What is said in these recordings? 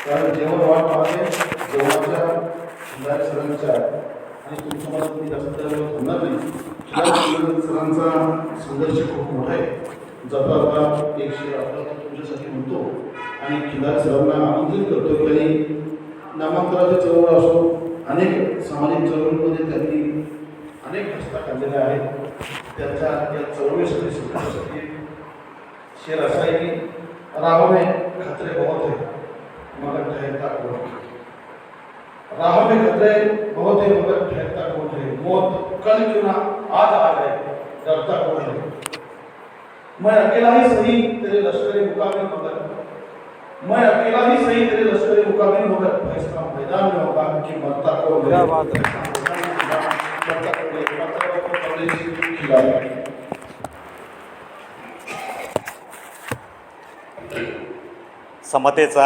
कारण जेवण वाट पाहते जेवणाच्या खिलारी सरांच्या आणि तुमच्या मला तुम्ही जास्त होणार नाही. खिलारी सरांचा संघर्ष खूप मोठा आहे. जपाला एक शेर आपला तुमच्यासाठी म्हणतो आणि खिलारी सरांना आमंत्रित करतो की त्यांनी नामांतराची चळवळ असो अनेक सामाजिक चळवळीमध्ये त्यांनी अनेक हस्ता काढलेल्या आहेत. त्यांच्या या चळवळीसाठी शिकण्यासाठी शेर असा आहे की राह में खतरे बहुत है मगर ठहरता कौन है. राह में खतरे बहुत है मगर ठहरता कौन है. मौत कल क्यों ना आज आ जाए डरता कौन है. मैं अकेला ही सही तेरे लश्करी मुकाबिल मगर मैं अकेला ही सही तेरे लश्करी मुकाबिल मगर फैसला मैदान में होगा कि मरता कौन है. क्या बात है. समतेचा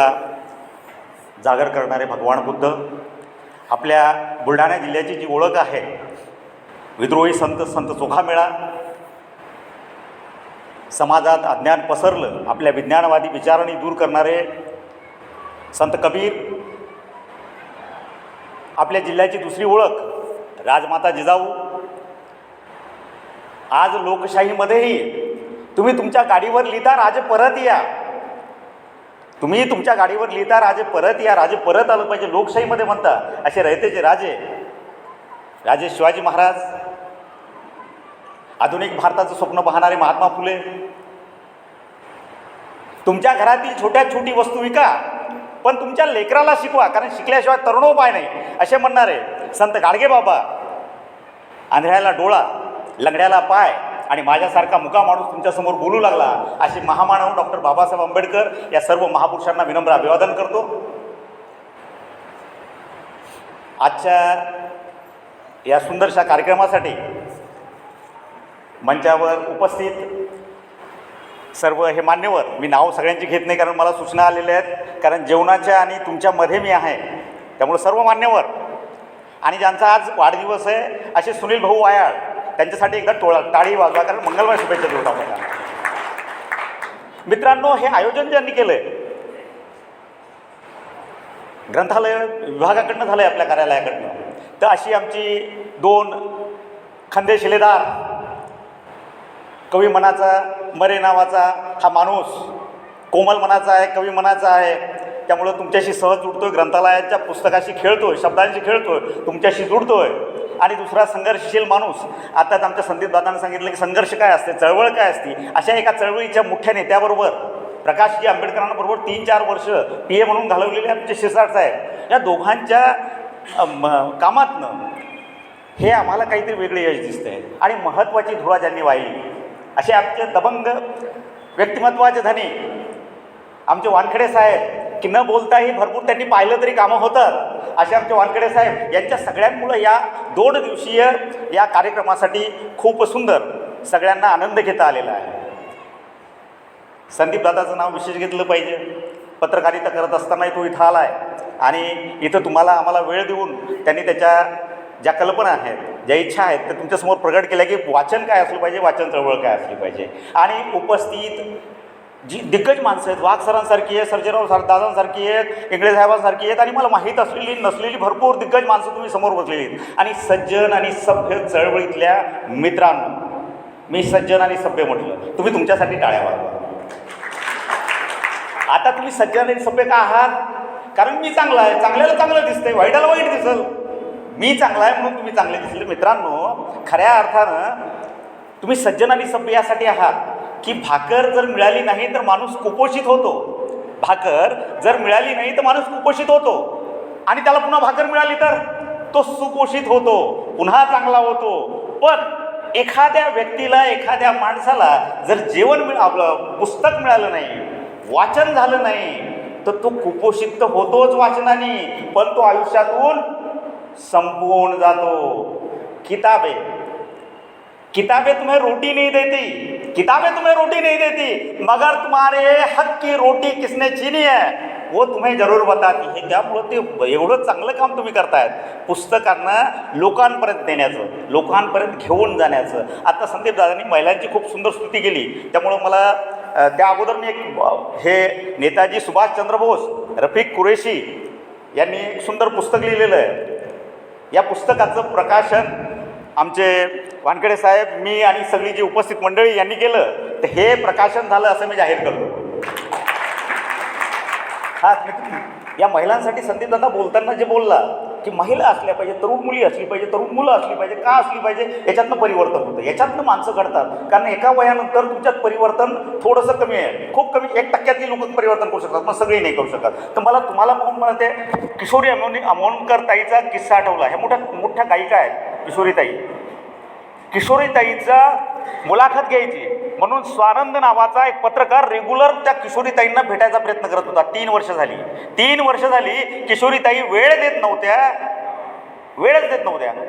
जागर करणारे भगवान बुद्ध आपल्या बुलढाणा जिल्ह्याची जी ओळख आहे, विद्रोही संत संत चोखामेळा, समाजात अज्ञान पसरलं आपल्या विज्ञानवादी विचारांनी दूर करणारे संत कबीर, आपल्या जिल्ह्याची दुसरी ओळख राजमाता जिजाऊ. आज लोकशाहीमध्येही तुम्ही तुमच्या गाडीवर लिहिता राजे परत या, तुम्ही तुमच्या गाडीवर लिहिता राजे परत या, राजे परत आलं पाहिजे लोकशाहीमध्ये म्हणता. असे रयतेचे राजे शिवाजी महाराज, आधुनिक भारताचं स्वप्न पाहणारे महात्मा फुले. तुमच्या घरातील छोट्यात छोटी वस्तू विका पण तुमच्या लेकराला शिकवा, कारण शिकल्याशिवाय तरुणोपाय नाही असे म्हणणारे संत गाडगेबाबा. आंधळ्याला डोळा, लंगड्याला पाय आणि माझ्यासारखा मुका माणूस तुमच्यासमोर बोलू लागला असे महामानव डॉक्टर बाबासाहेब आंबेडकर या सर्व महापुरुषांना विनम्र अभिवादन करतो. आजच्या या सुंदरशा कार्यक्रमासाठी मंचावर उपस्थित सर्व हे मान्यवर, मी नाव सगळ्यांची घेत नाही कारण मला सूचना आलेल्या आहेत, कारण जेवणाच्या आणि तुमच्यामध्ये मी आहे, त्यामुळे सर्व मान्यवर आणि ज्यांचा आज वाढदिवस आहे असे सुनील भाऊ वायाळ, त्यांच्यासाठी एकदा टाळी वाजवा, कारण मंगलमय शुभेच्छा देऊ आपल्याला. मित्रांनो, हे आयोजन ज्यांनी केलं आहे ग्रंथालय विभागाकडनं झालं आहे, आपल्या कार्यालयाकडनं, तर अशी आमची दोन खंदे शिलेदार, कवी मनाचा मरे नावाचा हा माणूस कोमल मनाचा आहे, कवी मनाचा आहे, त्यामुळं तुमच्याशी सहज जुडतोय, ग्रंथालयाच्या पुस्तकाशी खेळतोय, शब्दांशी खेळतोय, तुमच्याशी जुडतोय. आणि दुसरा संघर्षशील माणूस, आताच आमच्या संदीप दादांनी सांगितलं की संघर्ष काय असते, चळवळ काय असते, अशा एका चळवळीच्या मुख्य नेत्याबरोबर प्रकाशजी आंबेडकरांबरोबर 3-4 वर्ष PA म्हणून घालवलेले आमचे शिरसाट साहेब, या दोघांच्या कामातनं हे आम्हाला काहीतरी वेगळे यश दिसतंय. आणि महत्त्वाची धुरा ज्यांनी वाहिली असे आमचे दबंग व्यक्तिमत्वाचे धनी आमचे वानखेडे साहेब, की न बोलताही भरपूर त्यांनी पाहिलं तरी कामं होतात, असे आमचे वानखेडे साहेब, यांच्या सगळ्यांमुळं या 2 दिवसीय या कार्यक्रमासाठी खूप सुंदर सगळ्यांना आनंद घेता आलेला आहे. संदीप दादाचं नाव विशेष घेतलं पाहिजे. पत्रकारिता करत असतानाही तो इथं आला आहे आणि इथं तुम्हाला आम्हाला वेळ देऊन त्यांनी त्याच्या ज्या कल्पना आहेत, ज्या इच्छा आहेत त्या तुमच्यासमोर प्रगट केल्या की वाचन काय असलं पाहिजे, वाचन चळवळ काय असली पाहिजे. आणि उपस्थित जी दिग्गज माणसं आहेत, वाघ सरांसारखी आहेत, सर्जेराव दादांसारखी आहेत, इंगळे साहेबांसारखी आहेत, आणि मला माहीत असलेली नसलेली भरपूर दिग्गज माणसं तुम्ही समोर बसलेली आहेत. आणि सज्जन आणि सभ्य चळवळीतल्या मित्रांनो, मी सज्जन आणि सभ्य म्हटलं, तुम्ही तुमच्यासाठी टाळ्या वाजवा. आता तुम्ही सज्जन आणि सभ्य का आहात? कारण मी चांगला आहे, चांगल्याला चांगलं दिसतंय, वाईटाला वाईट दिसल. मी चांगला आहे म्हणून तुम्ही चांगले दिसले. मित्रांनो, खऱ्या अर्थानं तुम्ही सज्जन आणि सभ्य यासाठी आहात की भाकर जर मिळाली नाही तर माणूस कुपोषित होतो, भाकर जर मिळाली नाही तर माणूस कुपोषित होतो, आणि त्याला पुन्हा भाकर मिळाली तर तो सुपोषित होतो, पुन्हा चांगला होतो. पण एखाद्या व्यक्तीला, एखाद्या माणसाला जर जेवण आपलं पुस्तक मिळालं नाही, वाचन झालं नाही, तर तो कुपोषित तर होतोच वाचनाने, पण तो आयुष्यातून संपूर्ण जातो. किताबें तुम्हें रोटी नहीं देती, किताबें तुम्हें रोटी नहीं देती, मगर तुम्हारे हक की रोटी किसने छीनी है वो तुम्हें जरूर बताती है. त्यामुळं ते एवढं चांगलं काम तुम्ही करतायत, पुस्तकांना लोकांपर्यंत नेण्याचं, लोकांपर्यंत घेऊन जाण्याचं. आता संदीप दादांनी महिलांची खूप सुंदर स्तुती केली, त्यामुळं मला त्या अगोदर मी एक हे नेताजी सुभाषचंद्र बोस रफिक कुरेशी यांनी एक सुंदर पुस्तक लिहिलेलं आहे. या पुस्तकाचं प्रकाशन आमचे वानखेडे साहेब, मी आणि सगळी जी उपस्थित मंडळी यांनी केलं. तर हे प्रकाशन झालं असं मी जाहीर करतो. हा, या महिलांसाठी संदीपदादा बोलताना जे बोलला की महिला असल्या पाहिजे, तरुण मुली असली पाहिजे, तरुण मुलं असली पाहिजे, का असली पाहिजे, याच्यातनं परिवर्तन होतं, याच्यातनं माणसं घडतात. कारण एका वयानंतर तुमच्यात परिवर्तन थोडंसं कमी आहे, खूप कमी, 1% लोक परिवर्तन करू शकतात, मग सगळे नाही करू शकत. तर तुम्हाला म्हणून मला ते किशोरी अमोणकर ताईचा किस्सा आठवला. ह्या मोठ्या गायिका आहेत किशोरीताई. किशोरीताईचा मुलाखत घ्यायची म्हणून स्वानंद नावाचा एक पत्रकार रेग्युलर त्या किशोरीताईंना भेटायचा प्रयत्न करत होता. 3 वर्ष झाली. 3 वर्ष झाली किशोरीताई वेळच देत नव्हत्या.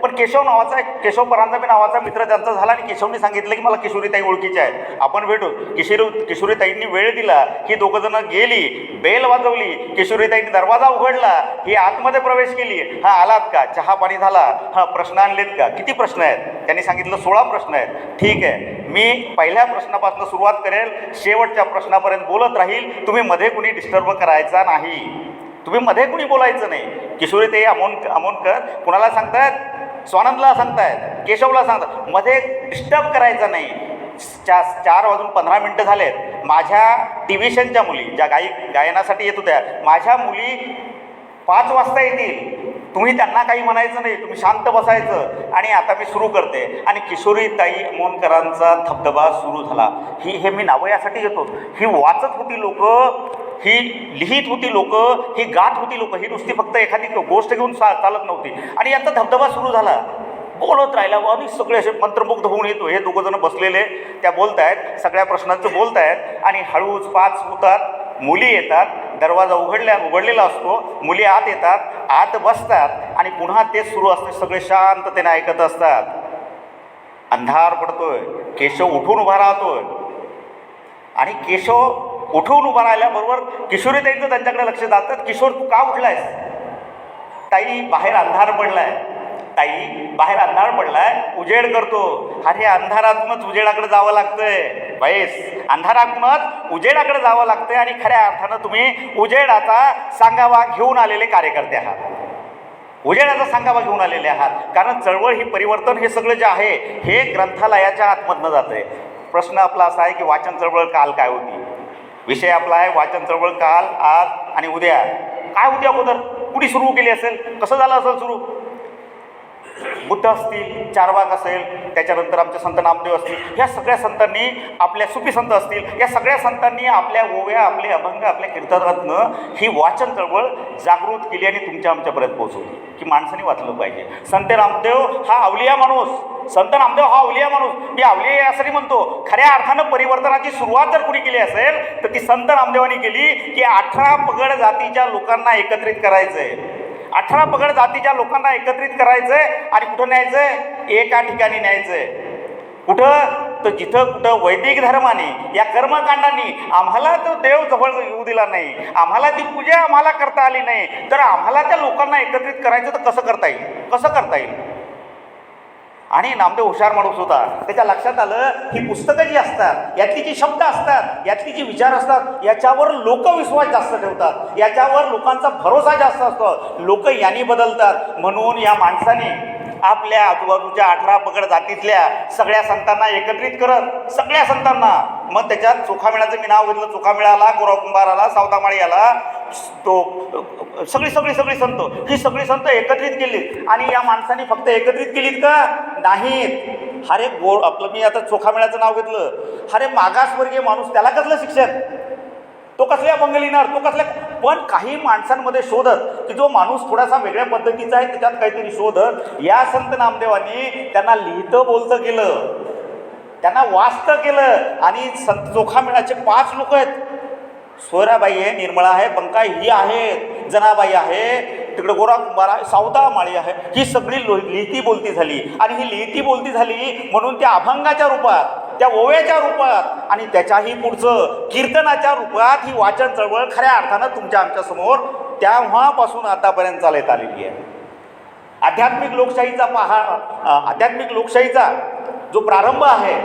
पण केशव परांजपे नावाचा मित्र त्यांचा झाला आणि केशवनी सांगितलं की मला किशोरीताई ओळखीच्या आहेत, आपण भेटू. किशोरीताईंनी वेळ दिला. ही दोघं जण गेली, बेल वाजवली, किशोरीताईंनी दरवाजा उघडला, ही आतमध्ये प्रवेश केली. हा, आलात का, चहा पाणी झाला, हा, प्रश्न आणलेत का, किती प्रश्न आहेत, त्यांनी सांगितलं 16 प्रश्न आहेत. ठीक आहे, मी पहिल्या प्रश्नापासून सुरुवात करेल, शेवटच्या प्रश्नापर्यंत बोलत राहील, तुम्ही मध्ये कुणी डिस्टर्ब करायचा नाही, तुम्ही मध्ये कुणी बोलायचं नाही. किशोरीताई अमोणकर कुणाला सांगतायत, स्वानंदला सांगतायत, केशवला सांगतात, मध्ये डिस्टर्ब करायचा नाही. 4:15 झालेत. माझ्या ट्युशनच्या मुली ज्या गायनासाठी येत होत्या, माझ्या मुली 5 वाजता येतील, तुम्ही त्यांना काही म्हणायचं नाही, तुम्ही शांत बसायचं. आणि आता मी सुरू करते. आणि किशोरीताई अमोणकरांचा धबधबा सुरू झाला. हे मी नावं यासाठी घेतो. ही वाचत होती लोकं, ही लिहित होती लोकं, ही गात होती लोकं, ही नुसती फक्त एखादी गोष्ट घेऊन चालत नव्हती. आणि यांचा धबधबा सुरू झाला, बोलत राहिला आणि सगळे असे मंत्रमुग्ध होऊन येतो. हे दोघं जण बसलेले, त्या बोलत आहेत, सगळ्या प्रश्नांचं बोलत आहेत. आणि हळूच 5 होतात, मुली येतात, दरवाजा उघडलेला असतो, मुली आत येतात, आत बसतात आणि पुन्हा तेच सुरू असते. सगळे शांततेने ऐकत असतात. अंधार पडतोय, केशव उठून उभा राहतोय. आणि केशव उठून उभा राहिल्याबरोबर किशोरीताईंचं त्यांच्याकडे लक्ष जातात. किशोर, तू का उठलायस? ताई, बाहेर अंधार पडलाय. ताई, बाहेर अंधार पडलाय, उजेड करतो. अरे, अंधारातूनच उजेडाकडे जावं लागतंय बाईस, अंधारातूनच उजेडाकडे जावं लागतंय. आणि खऱ्या अर्थानं तुम्ही उजेडाचा सांगावा घेऊन आलेले कार्यकर्ते आहात, उजेडाचा सांगावा घेऊन आलेले आहात. कारण चळवळ ही परिवर्तन, हे सगळं जे आहे हे ग्रंथालयाच्या आतमधनं जातं आहे. प्रश्न आपला असा आहे की वाचन चळवळ काल काय होती. विषय आपला आहे वाचन चळवळ काल, आज आणि उद्या. काय होती अगोदर, कुणी सुरू केली असेल, कसं झालं असेल सुरू? बुद्ध असतील, चारवाक असेल, त्याच्यानंतर आमचे संत नामदेव असतील, ह्या सगळ्या संतांनी, आपल्या सुफी संत असतील, या सगळ्या संतांनी आपल्या ओव्या, आपले अभंग, आपल्या कीर्तनातनं ही वाचन चळवळ जागृत केली आणि तुमच्या आमच्यापर्यंत पोहोचवली की माणसाने वाचलं पाहिजे. संत नामदेव हा अवलिया माणूस, संत नामदेव हा अवलिया माणूस. मी अवलिया यासाठी म्हणतो, खऱ्या अर्थानं परिवर्तनाची सुरुवात जर कुणी केली असेल तर ती संत नामदेवांनी केली की 18 पगड जातीच्या लोकांना एकत्रित करायचं आहे. 18 पगड जातीच्या लोकांना एकत्रित करायचंय आणि कुठं न्यायचंय? एका ठिकाणी न्यायचंय. कुठं? तर जिथं कुठं वैदिक धर्माने, या कर्मकांडांनी आम्हाला तो देव जवळ येऊ दिला नाही, आम्हाला ती पूजा आम्हाला करता आली नाही, तर आम्हाला त्या लोकांना एकत्रित करायचं तर कसं करता येईल? आणि नामदेव हुशार माणूस होता. त्याच्या लक्षात आलं ही पुस्तकं जी असतात, यातली जी शब्द असतात, यातली जी विचार असतात, याच्यावर लोक विश्वास जास्त ठेवतात, याच्यावर लोकांचा भरोसा जास्त असतो, लोक यांनी बदलतात. म्हणून या माणसाने आपल्या आजूबाजूच्या 18 पगड जातीतल्या सगळ्या संतांना एकत्रित करत, सगळ्या संतांना, मग त्याच्यात चोखामेळाचं मी नाव घेतलं, चोखामेळा आला, गोराव कुंभार आला, सावतामाळी आला, तो सगळी संत, ही सगळी संत एकत्रित केली. आणि या माणसाने फक्त एकत्रित केलीत का? नाहीत. अरे आपलं मी आता चोखामेळाचं नाव घेतलं, अरे मागासवर्गीय माणूस, त्याला कसलं शिक्षण, तो कसल्या अभंग लिहिणार, तो कसल्या. पण काही माणसांमध्ये शोधत की जो माणूस थोडासा वेगळ्या पद्धतीचा आहे, त्याच्यात काहीतरी शोधत या संत नामदेवांनी त्यांना लिहितं बोलतं केलं, त्यांना वाचतं केलं. आणि संत चोखामेळाचे 5 लोक आहेत. सोयराबाई आहे, निर्मळा आहे, बंका ही आहेत, जनाबाई आहे, तिकडे गोरा कुंभार आहे, सावतामाळी आहे. ही सगळी लिहिती बोलती झाली. आणि ही लिहिती बोलती झाली म्हणून त्या अभंगाच्या रूपात, त्या ओव्याच्या रूपात आणि त्याच्याही पुढचं कीर्तनाच्या रूपात ही वाचन चळवळ खऱ्या अर्थानं तुमच्या आमच्यासमोर तेव्हापासून आतापर्यंत चालत आलेली आहे. आध्यात्मिक लोकशाहीचा जो प्रारंभ आहे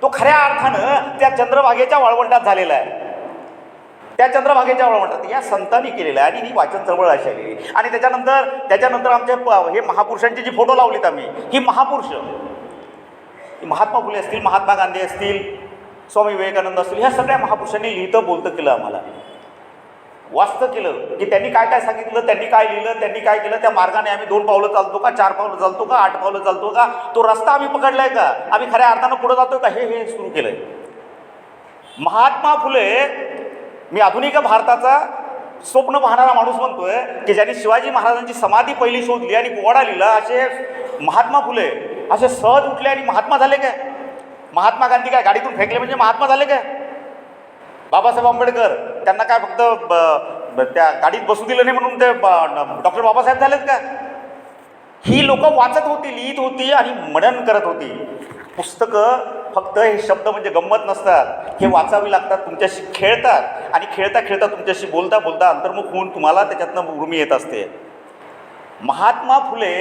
तो खऱ्या अर्थानं त्या चंद्रभागेच्या वाळवंटात झालेला आहे. त्या चंद्रभागेच्या वेळा म्हणतात या संतांनी केलेलं आहे आणि ही वाचन चळवळ अशी आलेली. आणि त्याच्यानंतर आमचे हे महापुरुषांचे जे फोटो लावलेत आम्ही, ही महापुरुष महात्मा फुले असतील, महात्मा गांधी असतील, स्वामी विवेकानंद असतील, ह्या सगळ्या महापुरुषांनी लिहितं बोलतं केलं, आम्हाला वाचतं केलं की त्यांनी काय काय सांगितलं, त्यांनी काय लिहिलं, त्यांनी काय केलं, त्या मार्गाने आम्ही 2 पावलं चालतो का, 4 पावलं चालतो का, 8 पावलं चालतो का, तो रस्ता आम्ही पकडलाय का, आम्ही खऱ्या अर्थानं पुढे जातो का, हे सुरू केलंय. महात्मा फुले, मी आधुनिक भारताचा स्वप्न पाहणारा माणूस म्हणतोय की ज्यांनी शिवाजी महाराजांची समाधी पहिली शोधली आणि पोवाडा लिहिला, असे महात्मा फुले असे सहज उठले आणि महात्मा झाले काय? महात्मा गांधी काय गाडीतून फेकले म्हणजे महात्मा झाले काय? बाबासाहेब आंबेडकर त्यांना काय फक्त त्या गाडीत बसू दिलं नाही म्हणून ते डॉक्टर बाबासाहेब झालेत का? ही लोक वाचत होती, लिहित होती आणि मनन करत होती. पुस्तकं फक्त हे शब्द म्हणजे गंमत नसतात, हे वाचावी लागतात, तुमच्याशी खेळतात आणि खेळता खेळता तुमच्याशी बोलता बोलता अंतर्मुख होऊन तुम्हाला त्याच्यातनं उर्मी येत असते. महात्मा फुले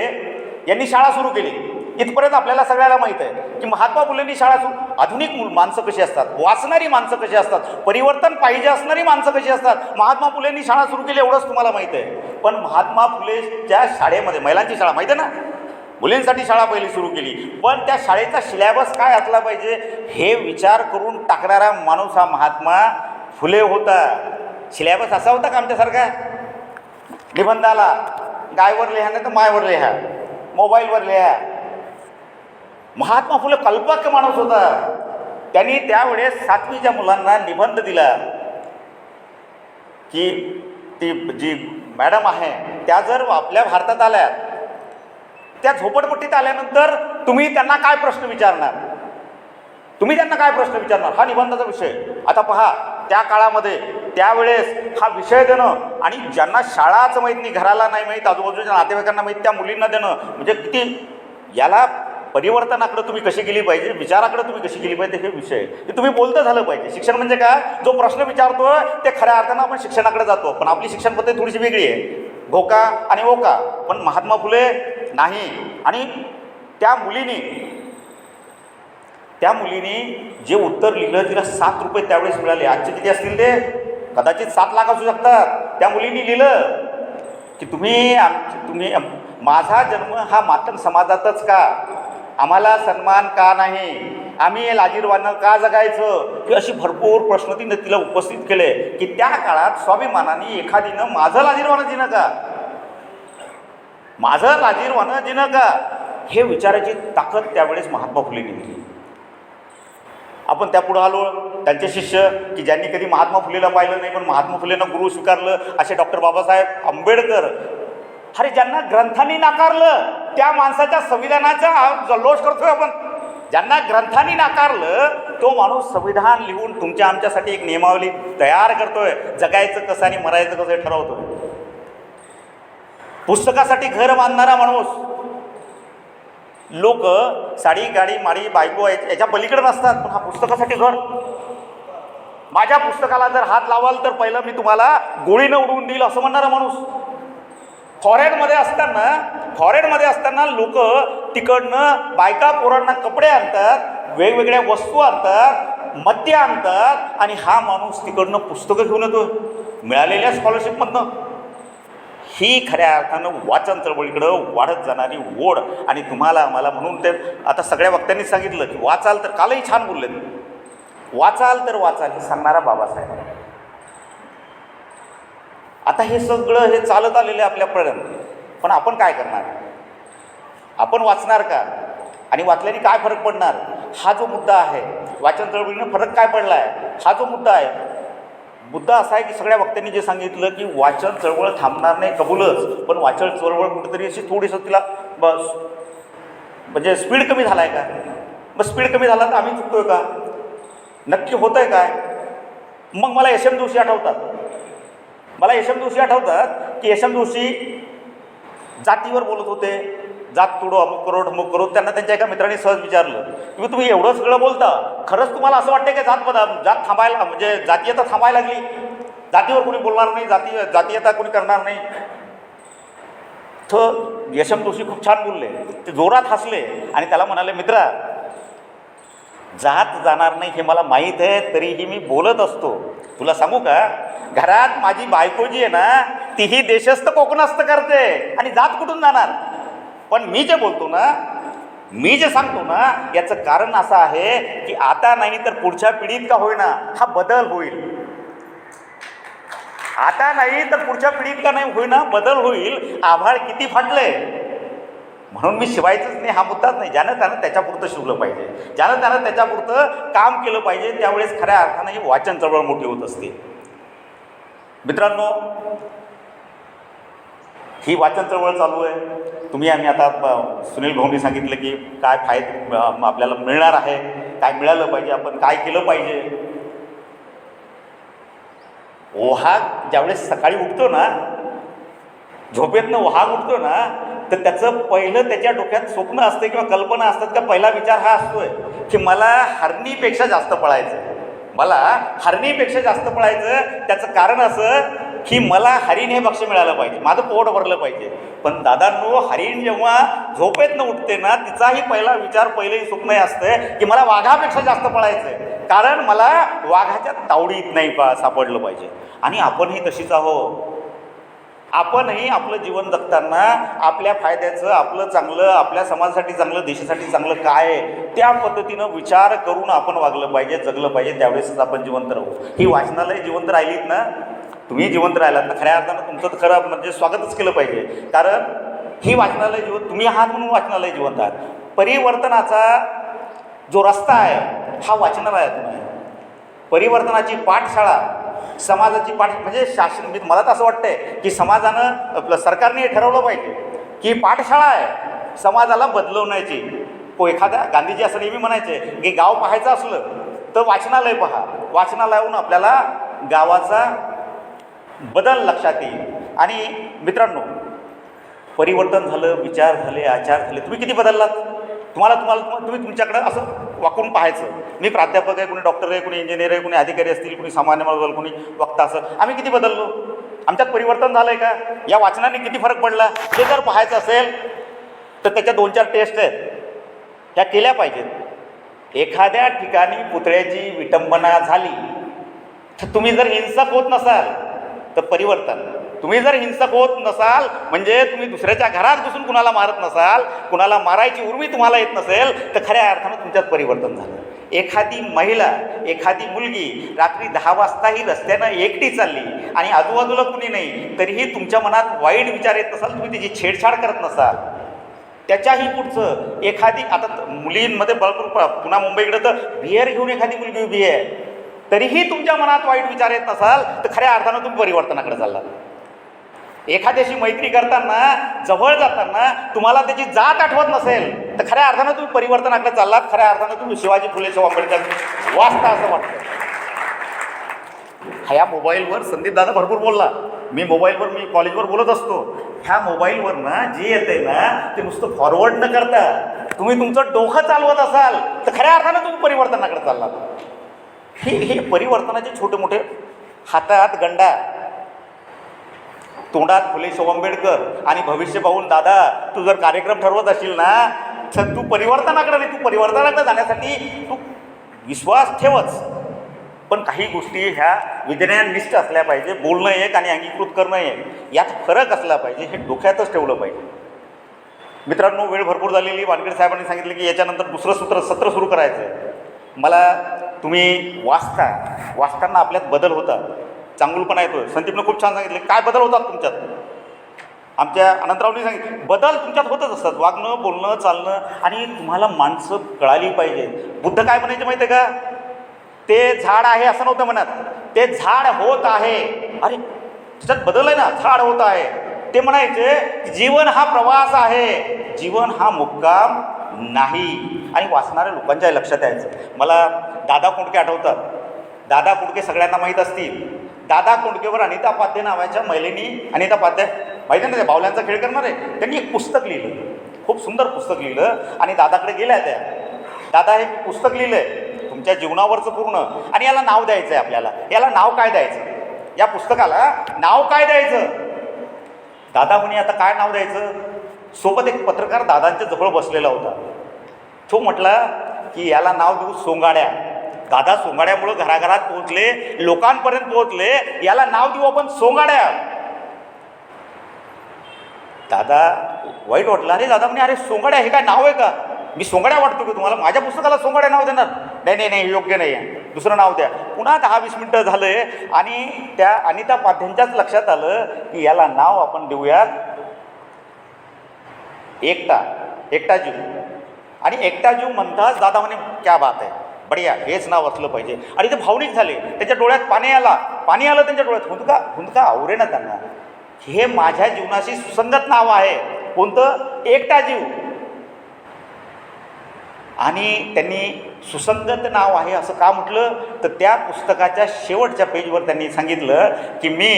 यांनी शाळा सुरू केली. इथपर्यंत आपल्याला सगळ्याला माहीत आहे की महात्मा फुलेंनी शाळा सुरू. आधुनिक माणसं कशी असतात, वाचणारी माणसं कशी असतात, परिवर्तन पाहिजे असणारी माणसं कशी असतात, महात्मा फुलेंनी शाळा सुरू केली एवढंच तुम्हाला माहीत आहे. पण महात्मा फुलेच्या शाळेमध्ये महिलांची शाळा माहिती आहे ना, मुलींसाठी शाळा पहिली सुरू केली, पण त्या शाळेचा सिलॅबस काय असला पाहिजे हे विचार करून टाकणारा माणूस हा महात्मा फुले होता. सिलॅबस असा होता का आमच्यासारखा? निबंधाला गायवर लिहा नाही तर मायवर लिहा, मोबाईलवर लिहा. महात्मा फुले कल्पक माणूस होता. त्यांनी त्यावेळेस 7वीच्या मुलांना निबंध दिला की ती जी मॅडम आहे त्या जर आपल्या भारतात आल्या, त्या झोपडपट्टीत आल्यानंतर तुम्ही त्यांना काय प्रश्न विचारणार, हा निबंधाचा विषय. आता पहा, त्या काळामध्ये त्यावेळेस हा विषय देणं आणि ज्यांना शाळाच माहीत नाही, घराला नाही माहीत, आजूबाजूच्या नातेवाईकांना माहीत, त्या मुलींना देणं म्हणजे किती. याला परिवर्तनाकडे तुम्ही कशी गेली पाहिजे, विचाराकडे तुम्ही कशी गेली पाहिजे, हे विषय हे तुम्ही बोलतं झालं पाहिजे. शिक्षण म्हणजे काय, जो प्रश्न विचारतोय ते खऱ्या अर्थानं आपण शिक्षणाकडे जातो. पण आपली शिक्षण पद्धती थोडीशी वेगळी आहे, घोका आणि ओका. पण महात्मा फुले नाही. आणि त्या मुलीने जे उत्तर लिहिलं, तिला 7 रुपये त्यावेळेस मिळाले. आजचे किती असतील ते? कदाचित 7 लाख असू शकतात. त्या मुलीने लिहिलं की तुम्ही माझा जन्म हा मातंग समाजातच का, आम्हाला सन्मान का नाही, आम्ही लाजीरवानं का जगायचं, ही अशी भरपूर प्रश्न तिला उपस्थित केले की त्या काळात स्वाभिमानाने एखादीनं माझं लाजीरवानं जिणं का, हे विचारायची ताकद त्यावेळेस महात्मा फुलेंनी दिली. आपण त्या पुढं आलो, त्यांचे शिष्य की ज्यांनी कधी महात्मा फुलेला पाहिलं नाही पण महात्मा फुलेंना गुरु स्वीकारलं, असे डॉक्टर बाबासाहेब आंबेडकर. अरे ज्यांना ग्रंथांनी नाकारलं त्या माणसाच्या संविधानाचा जल्लोष करतोय आपण. ज्यांना ग्रंथांनी नाकारलं तो माणूस संविधान लिहून तुमच्या आमच्यासाठी एक नियमावली तयार करतोय, जगायचं कसं आणि मरायचं कसं हे ठरवतोय. पुस्तकासाठी घर बांधणारा माणूस. लोक साडी गाडी माडी बायको याच्या पलीकडे नसतात, पण हा पुस्तकासाठी घर. माझ्या पुस्तकाला जर हात लावाल तर पहिलं मी तुम्हाला गोळीनं उडवून देईल असं म्हणणारा माणूस. फॉरेनमध्ये असताना लोक तिकडनं बायका पोरांना कपडे आणतात, वेगवेगळ्या वस्तू आणतात, मद्य आणतात आणि हा माणूस तिकडनं पुस्तकं घेऊन येतो मिळालेल्या स्कॉलरशिपमधनं. ही खऱ्या अर्थानं वाचन चळवळीकडं वाढत जाणारी ओढ. आणि तुम्हाला आम्हाला म्हणून ते आता सगळ्या वक्त्यांनी सांगितलं की वाचाल तर, कालही छान बोलले, वाचाल तर वाचाल हे सांगणारा बाबासाहेब. आता हे सगळं हे चालत आलेलं आहे आपल्यापर्यंत, पण आपण काय करणार, आपण वाचणार का आणि वाचल्याने काय फरक पडणार, हा जो मुद्दा आहे. वाचन चळवळीनं फरक काय पडला आहे हा जो मुद्दा आहे. मुद्दा असा आहे की सगळ्या वक्त्यांनी जे सांगितलं की वाचन चळवळ थांबणार नाही कबूलच, पण वाचन चळवळ कुठेतरी अशी थोडीसं तिला बस म्हणजे स्पीड कमी झाला आहे का, मग स्पीड कमी झाला तर आम्ही चुकतोय का, नक्की होतं आहे काय. मग मला एस एम जोशी आठवतात की एस एम जोशी जातीवर बोलत होते, जात तोडो अमुक करो. त्यांना त्यांच्या एका मित्राने सहज विचारलं की तुम्ही एवढं सगळं बोलता, खरंच तुम्हाला असं वाटतं की जात थांबायला म्हणजे जातीयता थांबायला लागली, जातीवर कोणी बोलणार नाही, जातीयता कोणी करणार नाही. तर एस एम जोशी खूप छान बोलले, ते जोरात हसले आणि त्याला म्हणाले, मित्रा जात जाणार नाही हे मला माहीत आहे, तरीही मी बोलत असतो. तुला सांगू का, घरात माझी बायको जी आहे ना तीही देशस्थ कोकणस्थ करते आणि जात कुठून जाणार. पण मी जे बोलतो ना, मी जे सांगतो ना, याचं कारण असं आहे की आता नाही तर पुढच्या पिढीत का होईना हा बदल होईल. आता नाही तर पुढच्या पिढीत का नाही होईना बदल होईल. आभाळ किती फाटले म्हणून मी शिवायचंच नाही हा मुद्दाच नाही. ज्यानं त्यानं त्याच्यापुरतं शिवलं पाहिजे, ज्यानं त्यानं त्याच्यापुरतं काम केलं पाहिजे. त्यावेळेस खऱ्या अर्थानं ही वाचन चळवळ मोठी होत असते. मित्रांनो, ही वाचन चळवळ चालू आहे. तुम्ही आम्ही आता सुनील भाऊंनी सांगितलं की काय फायदे आपल्याला मिळणार आहे, काय मिळालं पाहिजे, आपण काय केलं पाहिजे. ओहाग ज्यावेळेस सकाळी उठतो ना, झोपेतनं ओहाग उठतो ना, तर त्याचं पहिलं त्याच्या डोक्यात स्वप्न असतं किंवा कल्पना असतात का पहिला विचार हा असतोय की मला हरणीपेक्षा जास्त पळायचं, मला हरणीपेक्षा जास्त पळायचं. त्याचं कारण असं की मला हरीण हे भक्ष्य मिळालं पाहिजे, माझं पोट भरलं पाहिजे. पण दादांनो, हरीण जेव्हा झोपेतनं उठते ना, तिचाही पहिला विचार, पहिलंही स्वप्न हे असतं की मला वाघापेक्षा जास्त पळायचं आहे, कारण मला वाघाच्या तावडीत नाही सापडलं पाहिजे. आणि आपणही तशीच आहोत. आपणही आपलं जीवन जगताना आपल्या फायद्याचं, आपलं चांगलं, आपल्या समाजासाठी चांगलं, देशासाठी चांगलं काय आहे त्या पद्धतीनं विचार करून आपण वागलं पाहिजे, जगलं पाहिजे. त्यावेळेसच आपण जिवंत राहू. ही वाचनालय जिवंत राहिलीत ना, तुम्ही जिवंत राहिलात ना, खऱ्या अर्थानं तुमचं तर खरं म्हणजे स्वागतच केलं पाहिजे. कारण ही वाचनालय जिवंत, तुम्ही आहात म्हणून वाचनालय जिवंत आहात. परिवर्तनाचा जो रस्ता आहे हा वाचनालयातून आहे. परिवर्तनाची पाठशाळा, समाजाची म्हणजे शासन, मला तर असं वाटतंय की समाजानं, आपलं सरकारने हे ठरवलं पाहिजे की पाठशाळा आहे समाजाला बदलवण्याची. एखाद्या गांधीजी असं नेहमी म्हणायचे की गाव पाहायचं असलं तर वाचनालय पहा, वाचनालयाहून आपल्याला गावाचा बदल लक्षात येईल. आणि मित्रांनो, परिवर्तन झालं, विचार झाले, आचार झाले, तुम्ही किती बदललात? तुम्ही तुमच्याकडं असं वाकून पाहायचं. मी प्राध्यापक आहे, कोणी डॉक्टर आहे, कोणी इंजिनियर आहे, कोणी अधिकारी असतील, कोणी सामान्य माणूस, कोणी वक्ता असेल, आम्ही किती बदललो? आमच्यात परिवर्तन झालं आहे का? या वाचनाने किती फरक पडला हे जर पाहायचं असेल तर त्याच्या 2-4 टेस्ट आहेत, त्या केल्या पाहिजेत. एखाद्या ठिकाणी पुतळ्याची विटंबना झाली तर तुम्ही जर हिंसक होत नसाल तर परिवर्तन, तुम्ही जर हिंसक होत नसाल म्हणजे तुम्ही दुसऱ्याच्या घरात घुसून कुणाला मारत नसाल, कुणाला मारायची उर्मी तुम्हाला येत नसेल तर खऱ्या अर्थानं तुमच्यात परिवर्तन झालं. एखादी महिला, एखादी मुलगी रात्री 10 वाजता ही रस्त्यानं एकटी चालली आणि आजूबाजूला कुणी नाही, तरीही तुमच्या मनात वाईट विचार येत नसाल, तुम्ही तिची छेडछाड करत नसाल, त्याच्याही पुढचं एखादी, आता मुलींमध्ये भरपूर, पुन्हा मुंबईकडे तर बिअर घेऊन एखादी मुलगी उभी आहे, तरीही तुमच्या मनात वाईट विचार येत नसाल तर खऱ्या अर्थानं तुम्ही परिवर्तनाकडे चाललात. एखाद्याशी मैत्री करताना, जवळ जाताना तुम्हाला त्याची जात आठवत नसेल तर खऱ्या अर्थानं तुम्ही परिवर्तनाकडे चाललात. खऱ्या अर्थानं तुम्ही शिवाजी फुले शाहू आंबेडकर वाचता असं वाटतं. ह्या मोबाईलवर संदीप दादा भरपूर बोलला, मी कॉलेजवर बोलत असतो. ह्या मोबाईलवर ना जे येते ना ते नुसतं फॉरवर्ड न करता तुम्ही तुमचं डोकं चालवत असाल तर खऱ्या अर्थानं तुम्ही परिवर्तनाकडे चाललात. हे परिवर्तनाचे छोटे मोठे, हातात गंडा, तोंडात फुले शाहू आंबेडकर आणि भविष्य पाहून दादा तू जर कार्यक्रम ठरवत असशील ना तर तू परिवर्तनाकडे नाही, तू परिवर्तनाकडे जाण्यासाठी तू विश्वास ठेवच. पण काही गोष्टी ह्या विज्ञाननिष्ठ असल्या पाहिजे. बोलणं एक आणि अंगीकृत करणं एक, यात फरक असला पाहिजे, हे डोक्यातच ठेवलं पाहिजे. मित्रांनो, वेळ भरपूर झालेली. वानखेडे साहेबांनी सांगितलं की याच्यानंतर दुसरं सत्र सुरू करायचं आहे. मला तुम्ही वाचताना आपल्यात बदल होता, चांगुलपणा येतो. संदीपनं खूप छान सांगितले काय बदल होतात तुमच्यात. आमच्या अनंतरावनी सांगितलं बदल तुमच्यात होतच असतात, वागणं, बोलणं, चालणं. आणि तुम्हाला माणसं कळाली पाहिजे. बुद्ध काय म्हणायचे माहिती आहे का? ते झाड आहे असं नव्हतं म्हणत, ते झाड होत आहे. अरे त्याच्यात बदल आहे ना, झाड होत आहे. ते म्हणायचे जीवन हा प्रवास आहे, जीवन हा मुक्काम नाही. आणि वाचणाऱ्या लोकांच्या लक्षात यायचं. मला दादा कोंडके आठवतात. दादा कोंडके सगळ्यांना माहीत असतील. दादा कोंडकेवर अनिता पाध्ये नावाच्या महिलेनी, अनिता पाध्ये माहिती ना, बावल्यांचा खेळ करणार आहे, त्यांनी एक पुस्तक लिहिलं, खूप सुंदर पुस्तक लिहिलं. आणि दादाकडे गेल्या त्या, दादा हे पुस्तक लिहिलं आहे तुमच्या जीवनावरचं पूर्ण, आणि याला नाव द्यायचं आहे आपल्याला. याला नाव काय द्यायचं, या पुस्तकाला नाव काय द्यायचं? दादा म्हणे आता काय नाव द्यायचं? सोबत एक पत्रकार दादांच्या जवळ बसलेला होता. तो म्हटला की याला नाव देऊ सोंगाड्या. दादा सोंगाड्यामुळं घराघरात पोहोचले, लोकांपर्यंत पोहोचले. याला नाव देऊ आपण सोंगाड्या. दादा वाईट वाटलं, अरे दादा म्हणे, अरे सोंगाड्या हे काय नाव आहे का? मी सोंगाड्या वाटतो की तुम्हाला? माझ्या पुस्तकाला सोंगाड्या नाव देणार? नाही नाही नाही, योग्य नाही आहे, दुसरं नाव द्या. पुन्हा 10-20 मिनटं झालं आणि त्या अनिता पाध्यांच्याच लक्षात आलं की याला नाव आपण देऊयात एकटा जीव. आणि एकटा जीव म्हणताच दादा म्हणे, क्या बात आहे, बढिया, हेच नाव असलं पाहिजे. आणि ते भावनिक झाले, त्याच्या डोळ्यात पाणी आलं त्यांच्या डोळ्यात. हुंदका आवरे ना त्यांना. हे माझ्या जीवनाशी सुसंगत नाव आहे. कोणतं? एकटा जीव. आणि त्यांनी सुसंगत नाव आहे असं का म्हटलं? तर त्या पुस्तकाच्या शेवटच्या पेजवर त्यांनी सांगितलं की मी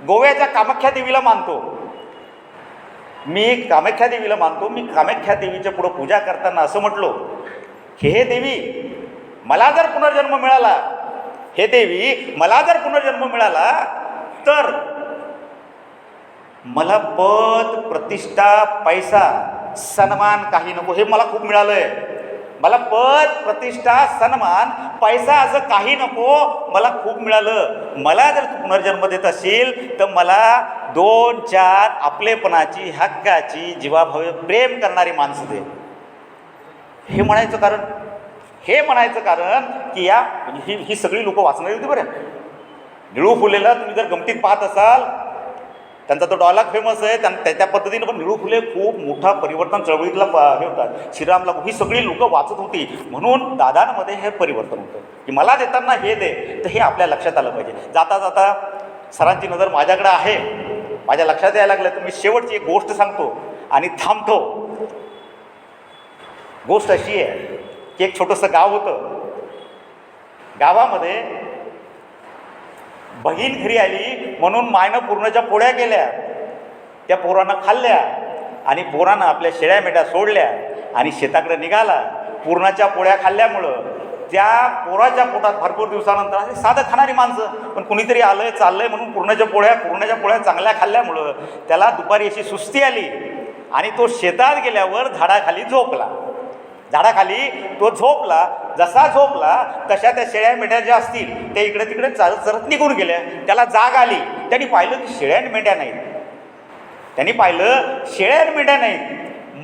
गोव्याच्या कामाख्या देवीला मानतो. मी कामाख्या देवीच्या पुढं पूजा करताना असं म्हटलो की हे देवी, मला जर पुनर्जन्म मिळाला तर मला पद, प्रतिष्ठा, पैसा, सन्मान काही नको. हे मला खूप मिळालं आहे. मला पद, प्रतिष्ठा, सन्मान, पैसा असं काही नको, मला खूप मिळालं. मला जर तू पुनर्जन्म देत असेल तर मला 2-4 आपलेपणाची, हक्काची, जीवाभावी प्रेम करणारी माणसं दे. हे म्हणायचं कारण की ही सगळी लोक वाचणारी होती बरं. निळू फुलेला तुम्ही जर गमतीत पाहत असाल, त्यांचा तो डायलॉग फेमस आहे. त्या पद्धतीनं पण निळू फुले खूप मोठा परिवर्तन चळवळीतला हे होतात. श्रीराम लागू ही सगळी लोकं वाचत होती. म्हणून दादांमध्ये हे परिवर्तन होतं की मला देताना हे दे. तर हे आपल्या लक्षात आलं पाहिजे. जाता जाता सरांची नजर माझ्याकडे आहे, माझ्या लक्षात यायला लागलं. तर मी शेवटची एक गोष्ट सांगतो आणि थांबतो. गोष्ट अशी आहे की एक छोटंसं गाव होतं. गावामध्ये बहीण घरी आली म्हणून मायनं पूर्णाच्या पोळ्या केल्या. त्या पोरानं खाल्ल्या आणि पोरानं आपल्या शेळ्या मेंढ्या सोडल्या आणि शेताकडे निघाला. पूर्णाच्या पोळ्या खाल्ल्यामुळं त्या पोराच्या पोटात भरपूर दिवसानंतर असे साधं खाणारी माणसं, पण कुणीतरी आलंय चाललंय म्हणून पूर्णाच्या पोळ्या चांगल्या खाल्ल्यामुळं त्याला दुपारी अशी सुस्ती आली आणि तो शेतात गेल्यावर झाडाखाली झोपला. जसा झोपला तशा त्या शेळ्या मेंढ्या ज्या असतील त्या इकडे तिकडे चरत निघून गेल्या. त्याला जाग आली. त्यांनी पाहिलं की शेळ्या मेंढ्या नाहीत.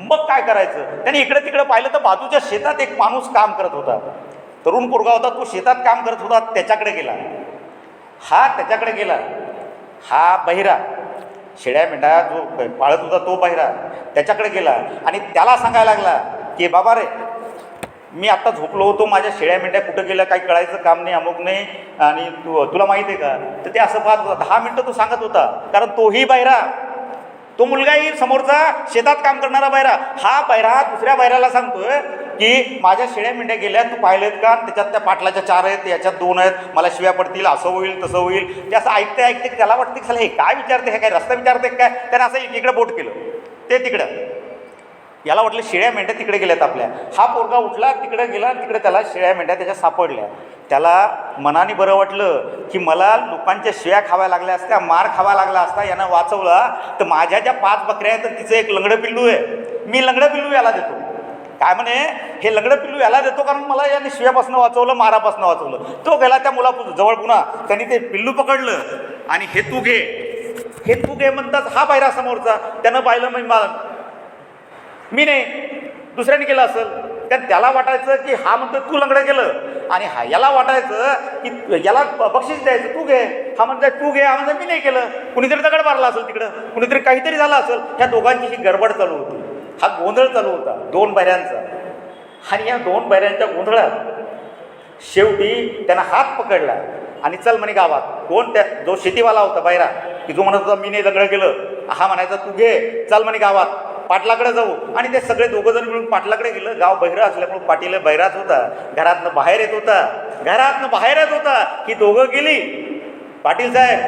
मग काय करायचं? त्यांनी इकडे तिकडे पाहिलं तर बाजूच्या शेतात एक माणूस काम करत होता. तरुण पोरगा होता, तो शेतात काम करत होता. त्याच्याकडे गेला. हा बहिरा, शेळ्या मेंढ्या जो पाळत होता तो बहिरा त्याच्याकडे गेला आणि त्याला सांगायला लागला की बाबा रे, मी आत्ता झोपलो होतो, माझ्या शेळ्या मेंढ्या कुठं गेल्या काही कळायचं काम नाही, अमुक नाही, आणि तुला माहिती आहे का? तर ते असं पाहत होता. 10 मिनटं तो सांगत होता. कारण तोही बहिरा, तो मुलगाही समोरचा शेतात काम करणारा बहिरा. हा बहिरा दुसऱ्या बहिराला सांगतोय की माझ्या शेळ्या मेंढ्या गेल्या, तू पाहिलेत का? त्याच्यात त्या पाटलाच्या 4 आहेत, याच्यात 2 आहेत, मला शिव्या पडतील, असं होईल तसं होईल. ते असं ऐकते त्याला वाटतं की हे काय विचारते, हे काय रस्ता विचारते काय? त्यानं असं इकडे बोट केलं, ते तिकडं. याला वाटलं शेळ्या मेंढ्या तिकडे गेल्यात आपल्या. हा पोरगा उठला, तिकडे गेला, तिकडे त्याला शेळ्या मेंढ्या त्याच्या सापडल्या. त्याला मनाने बरं वाटलं की मला लोकांच्या शिव्या खाव्या लागल्या असत्या, मार खावा लागला असता, यानं वाचवला. तर माझ्या ज्या 5 बकऱ्या आहेत तर तिचं एक लंगडं पिल्लू आहे, मी लंगडं पिल्लू याला देतो. काय म्हणे? हे लंगडं पिल्लू याला देतो कारण मला याने शिव्यापासून वाचवलं, मारापासून वाचवलं. तो गेला त्या मुलाजवळ, पुन्हा त्यांनी ते पिल्लू पकडलं आणि हे तू घे म्हणतात. हा बाहेरा समोरचा त्यानं पाहिलं, मी नाही, दुसऱ्याने केलं असेल. त्याला वाटायचं की हा म्हणतो तू लंगडं केलं, आणि याला वाटायचं की याला बक्षीस द्यायचं, तू घे. हा म्हणतो तू घे, हा म्हणतो मी नाही केलं. कुणीतरी दगड मारला असेल तिकडं, कुणीतरी काहीतरी झालं असेल. ह्या दोघांची ही गडबड चालू होती, हा गोंधळ चालू होता 2 बहिऱ्यांचा. आणि या 2 बहिऱ्यांच्या गोंधळात शेवटी त्यानं हात पकडला आणि चल म्हणे गावात. कोण? जो शेतीवाला होता बहिरा, की जो म्हणत होता मी नाही लंगडं केलं, हा म्हणायचा तू घे, चल म्हणे गावात, पाटलाकडे जाऊ. आणि ते सगळे 2 जण मिळून पाटलाकडे गेलं. गाव बहिरा असल्यामुळे पाटील बहिराच होता. घरातनं बाहेर येत होता. ही दोघं गेली. पाटील साहेब.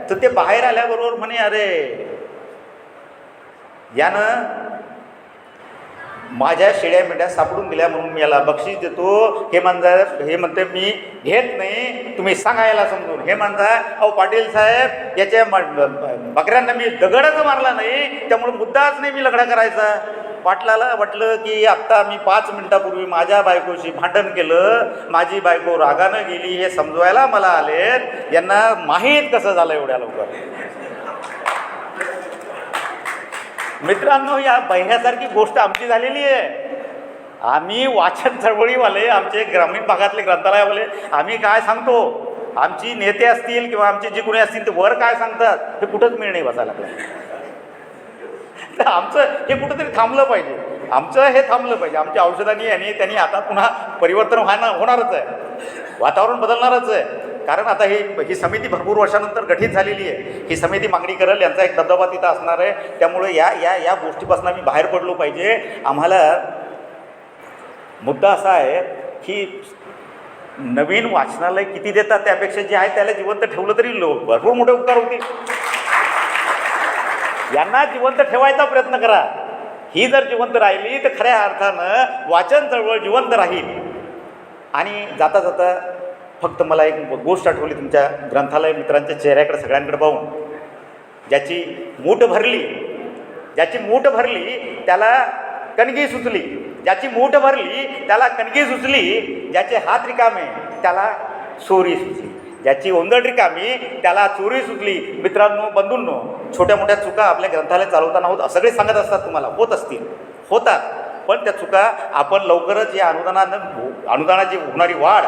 तर ते बाहेर आल्याबरोबर म्हणे, अरे यानं माझ्या शेळ्या मेंढ्या सापडून गेल्या म्हणून मी याला बक्षीस देतो. हे म्हणते मी घेत नाही, तुम्ही सांगायला समजून. हे म्हणताय, अहो पाटील साहेब, याच्या बकऱ्यांना मी दगडच मारला नाही, त्यामुळे मुद्दाच नाही मी लग्न करायचा. पाटलाला वाटलं की आत्ता मी 5 मिनिटापूर्वी माझ्या बायकोशी भांडण केलं, माझी बायको रागानं गेली, हे समजवायला मला आलेत, यांना माहीत कसं झालं एवढ्या लवकर. मित्रांनो, या बहिण्यासारखी गोष्ट आमची झालेली आहे. आम्ही वाचन चळवळीवाले, आमचे ग्रामीण भागातले ग्रंथालयवाले, आम्ही काय सांगतो, आमची नेते असतील किंवा आमचे जे कोणी असतील ते वर काय सांगतात हे कुठंच मिळ नाही बसायला लागलं. तर आमचं हे कुठंतरी थांबलं पाहिजे, आमचं हे थांबलं पाहिजे. आमच्या औषधांनी यांनी त्यांनी आता पुन्हा परिवर्तन होणारच आहे, वातावरण बदलणारच आहे. कारण आता ही समिती भरपूर वर्षानंतर गठीत झालेली आहे. ही समिती मागणी करेल, यांचा एक दबदबा तिथं असणार आहे. त्यामुळे या गोष्टीपासून आम्ही बाहेर पडलो पाहिजे. आम्हाला मुद्दा असा आहे की नवीन वाचनालय किती देतात त्यापेक्षा जे आहे त्याला जिवंत ठेवलं तरी भरपूर मोठे उपकार होतील. यांना जिवंत ठेवायचा प्रयत्न करा. ही जर जिवंत राहिली तर खऱ्या अर्थानं वाचन चळवळ जिवंत राहील. आणि जाता जाता फक्त मला एक गोष्ट आठवली तुमच्या ग्रंथालय मित्रांच्या चेहऱ्याकडे सगळ्यांकडे पाहून. ज्याची मूठ भरली त्याला कणगी सुचली, ज्याची मूठ भरली त्याला कणगी सुचली, ज्याचे हात रिकामे त्याला चोरी सुचली, ज्याची ओंजळ रिकामी त्याला चोरी सुचली. मित्रांनो, बंधूंनो, छोट्या मोठ्या चुका आपल्या ग्रंथालय चालवताना सगळे सांगत असतात तुम्हाला, होत असतील, होतात. पण त्या चुका आपण लवकरच या अनुदानाची होणारी वाढ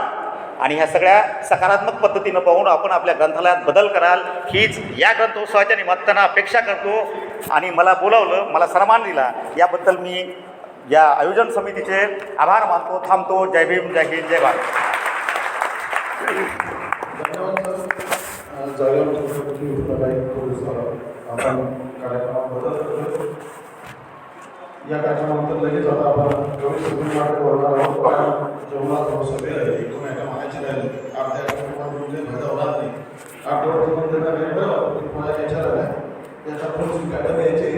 आणि ह्या सगळ्या सकारात्मक पद्धतीनं पाहून आपण आपल्या ग्रंथालयात बदल कराल, हीच या ग्रंथोत्सवाच्या निमित्तानं अपेक्षा करतो. आणि मला बोलावलं, मला सन्मान दिला, याबद्दल मी या आयोजन समितीचे आभार मानतो. थांबतो. जय भीम, जय हिंद, जय भारत. आपण कार्यक्रमाबद्दल या कार्यक्रमानंतर लगेच आता आपण जेवणाचा सगळे एकूण एका मागायची राहिली अर्ध्या कुटुंबामध्ये फायदा होणार नाही. आठवड्यात यायच्या त्याच्या यायचे